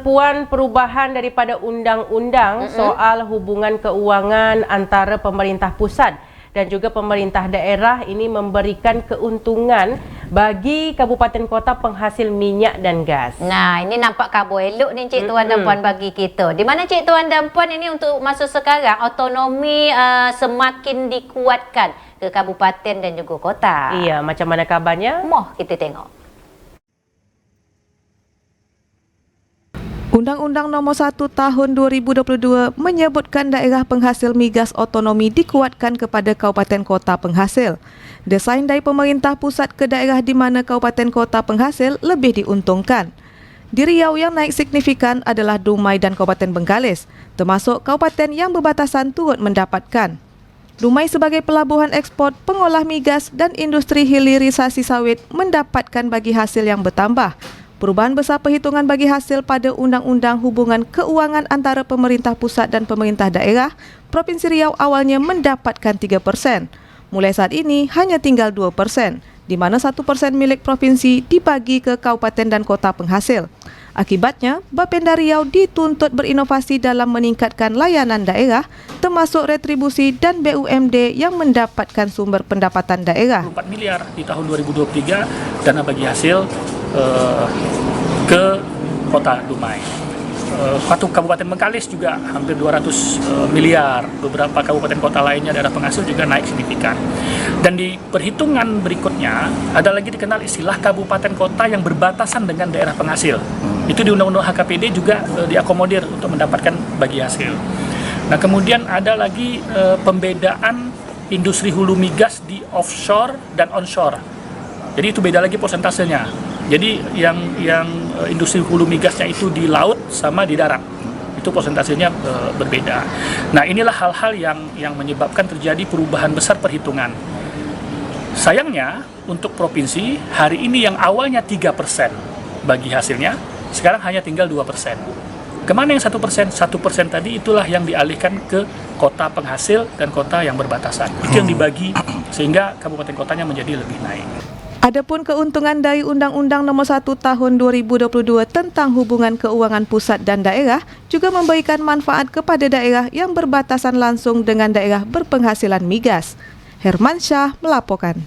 Puan perubahan daripada undang-undang soal hubungan keuangan antara pemerintah pusat dan juga pemerintah daerah ini memberikan keuntungan bagi kabupaten kota penghasil minyak dan gas. Nah, ini nampak kabur elok ni Cik Tuan dan Puan bagi kita. Di mana Cik Tuan dan Puan ini untuk masa sekarang autonomi semakin dikuatkan ke kabupaten dan juga kota. Iya, macam mana kabarnya? Moh kita tengok. Undang-Undang Nomor 1 Tahun 2022 menyebutkan daerah penghasil migas otonomi dikuatkan kepada kabupaten kota penghasil. Desain dari pemerintah pusat ke daerah di mana kabupaten kota penghasil lebih diuntungkan. Di Riau yang naik signifikan adalah Dumai dan Kabupaten Bengkalis, termasuk kabupaten yang berbatasan turut mendapatkan. Dumai sebagai pelabuhan ekspor, pengolah migas dan industri hilirisasi sawit mendapatkan bagi hasil yang bertambah. Perubahan besar perhitungan bagi hasil pada Undang-Undang Hubungan Keuangan antara pemerintah pusat dan pemerintah daerah, Provinsi Riau awalnya mendapatkan 3%. Mulai saat ini hanya tinggal 2%, di mana 1% milik provinsi dibagi ke kabupaten dan kota penghasil. Akibatnya, Bapenda Riau dituntut berinovasi dalam meningkatkan layanan daerah, termasuk retribusi dan BUMD yang mendapatkan sumber pendapatan daerah. 4 miliar di tahun 2023 dana bagi hasil ke kota Dumai. Satu Kabupaten Bengkalis juga hampir 200 miliar. Beberapa kabupaten kota lainnya daerah penghasil juga naik signifikan. Dan di perhitungan berikutnya ada lagi dikenal istilah kabupaten kota yang berbatasan dengan daerah penghasil. Itu di Undang-Undang HKPD juga diakomodir untuk mendapatkan bagi hasil. Nah, kemudian ada lagi pembedaan industri hulu migas di offshore dan onshore. Jadi itu beda lagi persentasenya. Jadi yang industri hulu migasnya itu di laut sama di darat. Itu persentasenya berbeda. Nah, inilah hal-hal yang menyebabkan terjadi perubahan besar perhitungan. Sayangnya untuk provinsi hari ini yang awalnya 3% bagi hasilnya, sekarang hanya tinggal 2%. Kemana yang 1%? 1% tadi itulah yang dialihkan ke kota penghasil dan kota yang berbatasan. Itu yang dibagi sehingga kabupaten kotanya menjadi lebih naik. Adapun keuntungan dari Undang-Undang Nomor 1 Tahun 2022 tentang hubungan keuangan pusat dan daerah juga memberikan manfaat kepada daerah yang berbatasan langsung dengan daerah berpenghasilan migas. Hermansyah melaporkan.